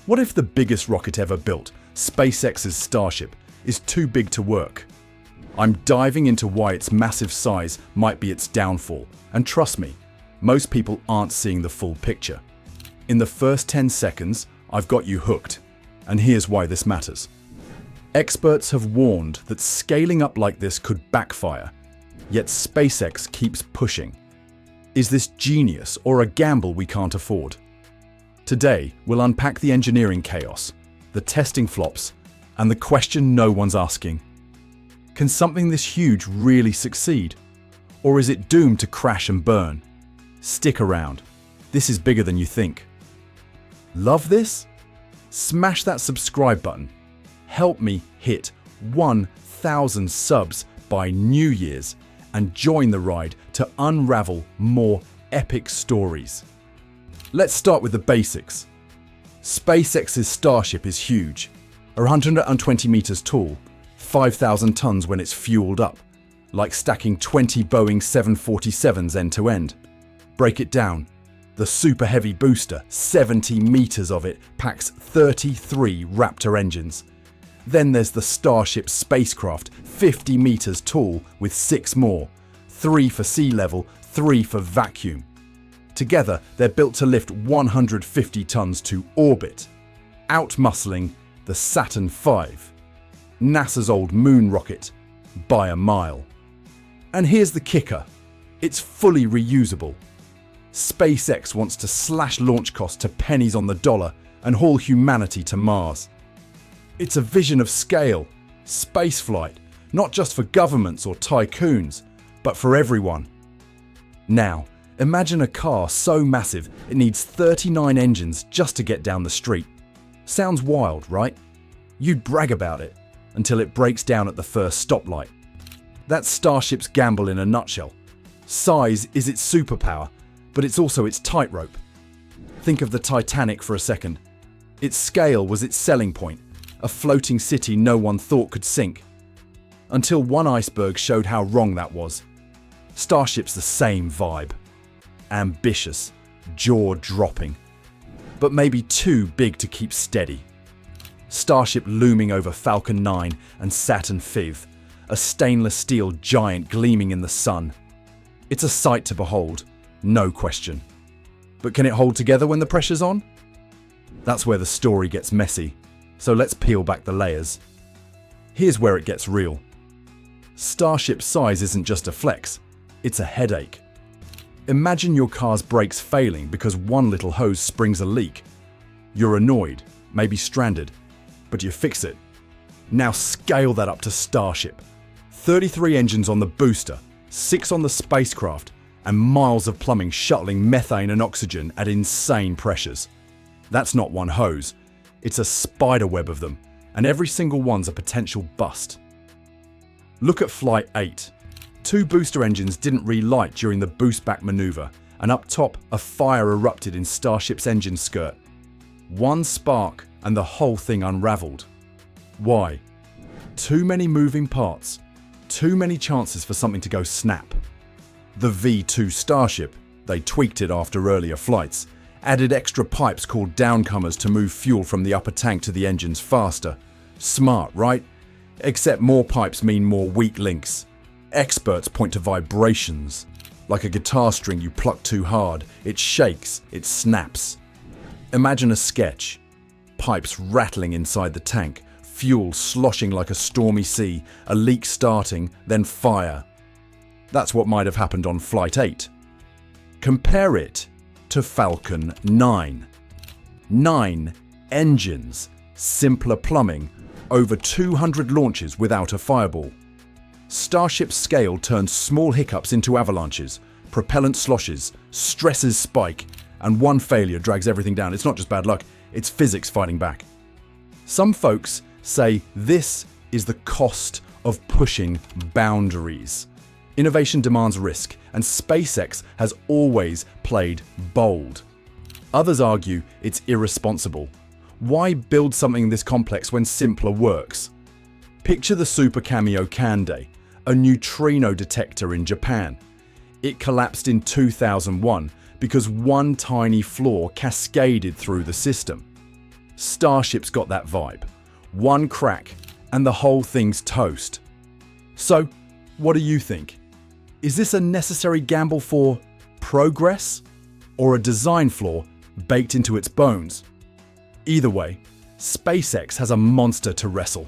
What if the biggest rocket ever built, SpaceX's Starship, is too big to work? I'm diving into why its massive size might be its downfall, and trust me, most people aren't seeing the full picture. In the first 10 seconds, I've got you hooked, and here's why this matters. Experts have warned that scaling up like this could backfire, yet SpaceX keeps pushing. Is this genius or a gamble we can't afford? Today, we'll unpack the engineering chaos, the testing flops, and the question no one's asking. Can something this huge really succeed? Or is it doomed to crash and burn? Stick around. This is bigger than you think. Love this? Smash that subscribe button. Help me hit 1,000 subs by New Year's and join the ride to unravel more epic stories. Let's start with the basics. SpaceX's Starship is huge, 120 meters tall, 5,000 tons when it's fueled up, like stacking 20 Boeing 747s end to end. Break it down. The super heavy booster, 70 meters of it, packs 33 Raptor engines. Then there's the Starship spacecraft, 50 meters tall with 6 more, 3 for sea level, 3 for vacuum. Together, they're built to lift 150 tons to orbit, outmuscling the Saturn V, NASA's old moon rocket, by a mile. And here's the kicker. It's fully reusable. SpaceX wants to slash launch costs to pennies on the dollar and haul humanity to Mars. It's a vision of scale, spaceflight, not just for governments or tycoons, but for everyone. Now, imagine a car so massive it needs 39 engines just to get down the street. Sounds wild, right? You'd brag about it until it breaks down at the first stoplight. That's Starship's gamble in a nutshell. Size is its superpower, but it's also its tightrope. Think of the Titanic for a second. Its scale was its selling point, a floating city no one thought could sink. Until one iceberg showed how wrong that was. Starship's the same vibe. Ambitious, jaw-dropping, but maybe too big to keep steady. Starship looming over Falcon 9 and Saturn V, a stainless steel giant gleaming in the sun. It's a sight to behold, no question. But can it hold together when the pressure's on? That's where the story gets messy, so let's peel back the layers. Here's where it gets real. Starship's size isn't just a flex, it's a headache. Imagine your car's brakes failing because one little hose springs a leak. You're annoyed, maybe stranded, but you fix it. Now scale that up to Starship. 33 engines on the booster, 6 on the spacecraft, and miles of plumbing shuttling methane and oxygen at insane pressures. That's not one hose, it's a spider web of them, and every single one's a potential bust. Look at Flight 8. 2 booster engines didn't relight during the boost-back maneuver, and up top, a fire erupted in Starship's engine skirt. One spark, and the whole thing unraveled. Why? Too many moving parts. Too many chances for something to go snap. The V2 Starship, they tweaked it after earlier flights, added extra pipes called downcomers to move fuel from the upper tank to the engines faster. Smart, right? Except more pipes mean more weak links. Experts point to vibrations. Like a guitar string you pluck too hard, it shakes, it snaps. Imagine a sketch. Pipes rattling inside the tank, fuel sloshing like a stormy sea, a leak starting, then fire. That's what might have happened on Flight 8. Compare it to Falcon 9. 9 engines, simpler plumbing, over 200 launches without a fireball. Starship's scale turns small hiccups into avalanches, propellant sloshes, stresses spike, and one failure drags everything down. It's not just bad luck, it's physics fighting back. Some folks say this is the cost of pushing boundaries. Innovation demands risk, and SpaceX has always played bold. Others argue it's irresponsible. Why build something this complex when simpler works? Picture the Super Cameo Kande, a neutrino detector in Japan. It collapsed in 2001 because one tiny flaw cascaded through the system. Starship's got that vibe. One crack, and the whole thing's toast. So, what do you think? Is this a necessary gamble for progress, or a design flaw baked into its bones? Either way, SpaceX has a monster to wrestle.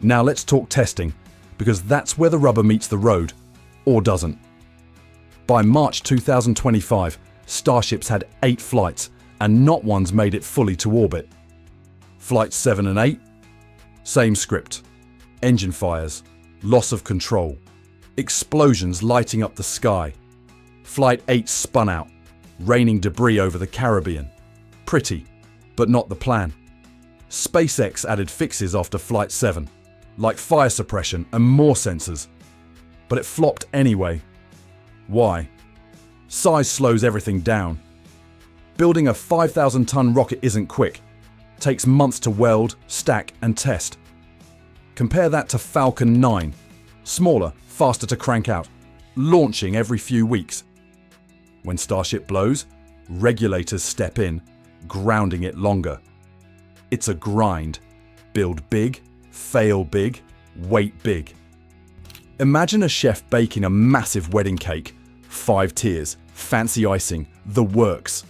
Now let's talk testing, because that's where the rubber meets the road, or doesn't. By March 2025, Starship's had 8 flights, and not one's made it fully to orbit. Flights 7 and 8? Same script. Engine fires, loss of control, explosions lighting up the sky. Flight 8 spun out, raining debris over the Caribbean. Pretty, but not the plan. SpaceX added fixes after Flight 7, like fire suppression and more sensors. But it flopped anyway. Why? Size slows everything down. Building a 5,000-ton rocket isn't quick. Takes months to weld, stack, and test. Compare that to Falcon 9. Smaller, faster to crank out, launching every few weeks. When Starship blows, regulators step in, grounding it longer. It's a grind. Build big, fail big, wait big. Imagine a chef baking a massive wedding cake. 5 tiers, fancy icing, the works.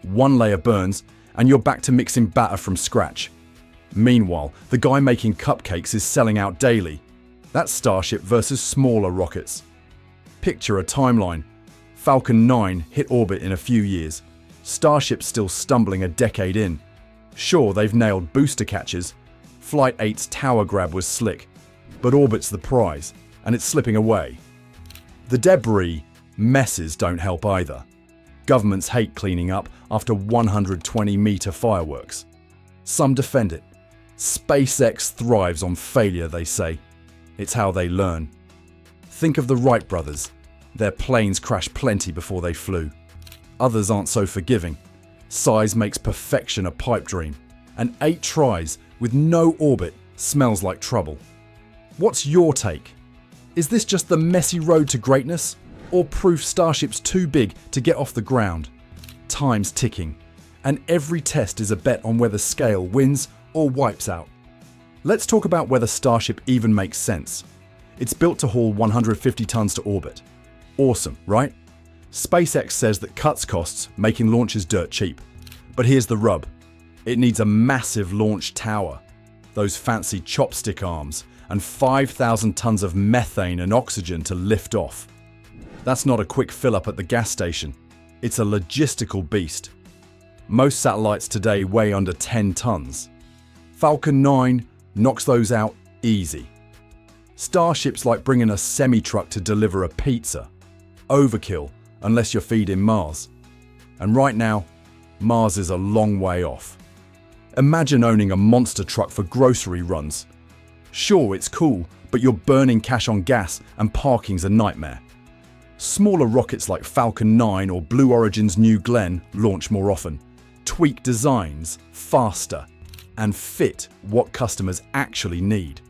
One layer burns, and you're back to mixing batter from scratch. Meanwhile, the guy making cupcakes is selling out daily. That's Starship versus smaller rockets. Picture a timeline. Falcon 9 hit orbit in a few years. Starship's still stumbling a decade in. Sure, they've nailed booster catches. Flight 8's tower grab was slick. But orbit's the prize, and it's slipping away. The debris messes don't help either. Governments hate cleaning up after 120-meter fireworks. Some defend it. SpaceX thrives on failure, they say. It's how they learn. Think of the Wright brothers. Their planes crashed plenty before they flew. Others aren't so forgiving. Size makes perfection a pipe dream. And 8 tries with no orbit smells like trouble. What's your take? Is this just the messy road to greatness, or proof Starship's too big to get off the ground? Time's ticking, and every test is a bet on whether scale wins or wipes out. Let's talk about whether Starship even makes sense. It's built to haul 150 tons to orbit. Awesome, right? SpaceX says that cuts costs, making launches dirt cheap. But here's the rub. It needs a massive launch tower, those fancy chopstick arms, and 5,000 tons of methane and oxygen to lift off. That's not a quick fill-up at the gas station. It's a logistical beast. Most satellites today weigh under 10 tons. Falcon 9 knocks those out easy. Starship's like bringing a semi-truck to deliver a pizza. Overkill, unless you're feeding Mars. And right now, Mars is a long way off. Imagine owning a monster truck for grocery runs. Sure, it's cool, but you're burning cash on gas and parking's a nightmare. Smaller rockets like Falcon 9 or Blue Origin's New Glenn launch more often, tweak designs faster, and fit what customers actually need.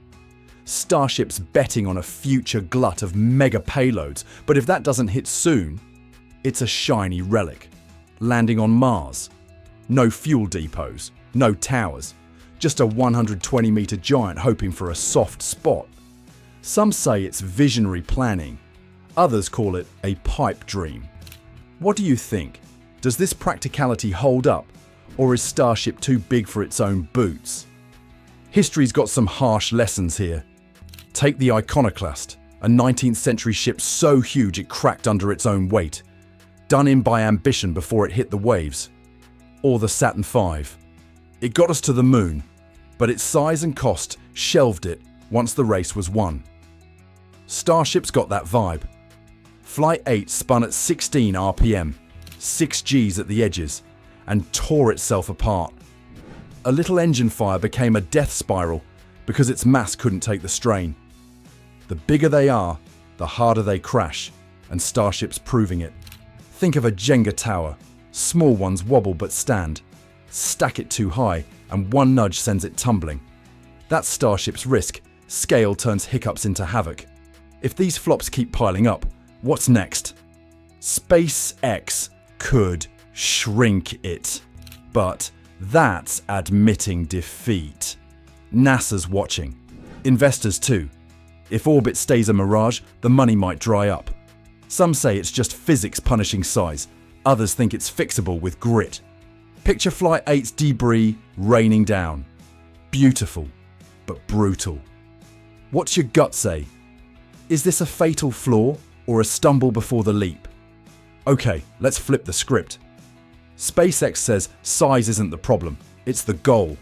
Starship's betting on a future glut of mega payloads, but if that doesn't hit soon, it's a shiny relic. Landing on Mars. No fuel depots, no towers, just a 120-meter giant hoping for a soft spot. Some say it's visionary planning. Others call it a pipe dream. What do you think? Does this practicality hold up, or is Starship too big for its own boots? History's got some harsh lessons here. Take the Iconoclast, a 19th century ship so huge it cracked under its own weight, done in by ambition before it hit the waves. Or the Saturn V. It got us to the moon, but its size and cost shelved it once the race was won. Starship's got that vibe. Flight 8 spun at 16 RPM, 6 Gs at the edges, and tore itself apart. A little engine fire became a death spiral because its mass couldn't take the strain. The bigger they are, the harder they crash, and Starship's proving it. Think of a Jenga tower. Small ones wobble but stand. Stack it too high, and one nudge sends it tumbling. That's Starship's risk. Scale turns hiccups into havoc. If these flops keep piling up, what's next? SpaceX could shrink it. But That's admitting defeat. NASA's watching. Investors too. If orbit stays a mirage, the money might dry up. Some say it's just physics punishing size. Others think it's fixable with grit. Picture Flight 8's debris raining down. Beautiful, but brutal. What's your gut say? Is this a fatal flaw or a stumble before the leap? Okay, let's flip the script. SpaceX says size isn't the problem, it's the goal.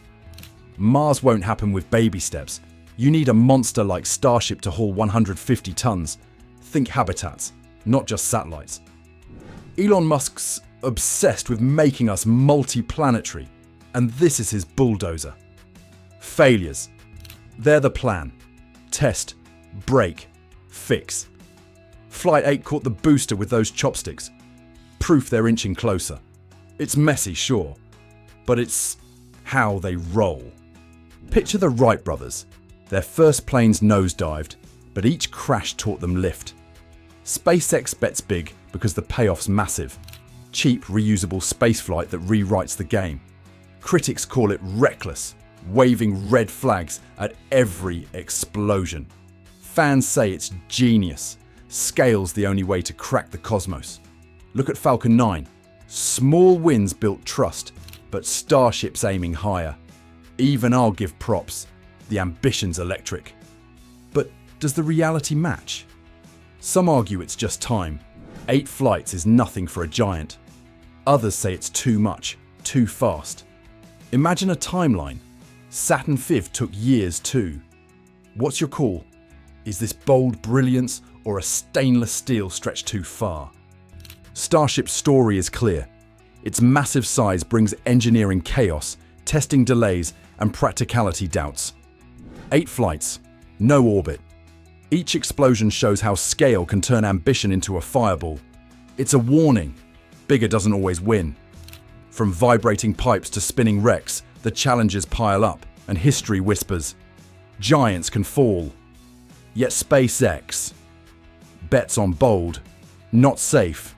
Mars won't happen with baby steps. You need a monster like Starship to haul 150 tons. Think habitats, not just satellites. Elon Musk's obsessed with making us multi-planetary, and this is his bulldozer. Failures. They're the plan. Test, break, fix. Flight 8 caught the booster with those chopsticks. Proof they're inching closer. It's messy, sure, but it's how they roll. Picture the Wright brothers. Their first planes nosedived, but each crash taught them lift. SpaceX bets big because the payoff's massive. Cheap, reusable spaceflight that rewrites the game. Critics call it reckless, waving red flags at every explosion. Fans say it's genius. Scale's the only way to crack the cosmos. Look at Falcon 9. Small wins built trust, but Starship's aiming higher. Even I'll give props. The ambition's electric. But does the reality match? Some argue it's just time. 8 flights is nothing for a giant. Others say it's too much, too fast. Imagine a timeline. Saturn V took years too. What's your call? Is this bold brilliance or a stainless steel stretched too far? Starship's story is clear. Its massive size brings engineering chaos, testing delays, and practicality doubts. 8 flights, no orbit. Each explosion shows how scale can turn ambition into a fireball. It's a warning. Bigger doesn't always win. From vibrating pipes to spinning wrecks, the challenges pile up, and history whispers, giants can fall. Yet SpaceX bets on bold, not safe,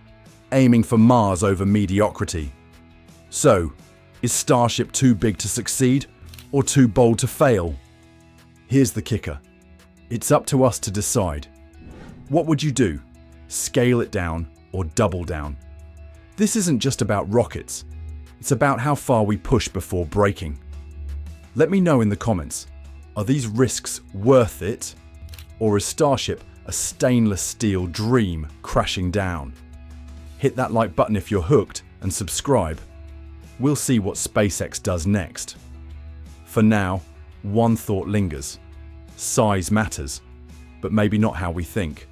aiming for Mars over mediocrity. So, is Starship too big to succeed or too bold to fail? Here's the kicker. It's up to us to decide. What would you do? Scale it down or double down? This isn't just about rockets. It's about how far we push before breaking. Let me know in the comments. Are these risks worth it? Or is Starship a stainless steel dream crashing down? Hit that like button if you're hooked and subscribe. We'll see what SpaceX does next. For now, one thought lingers. Size matters, but maybe not how we think.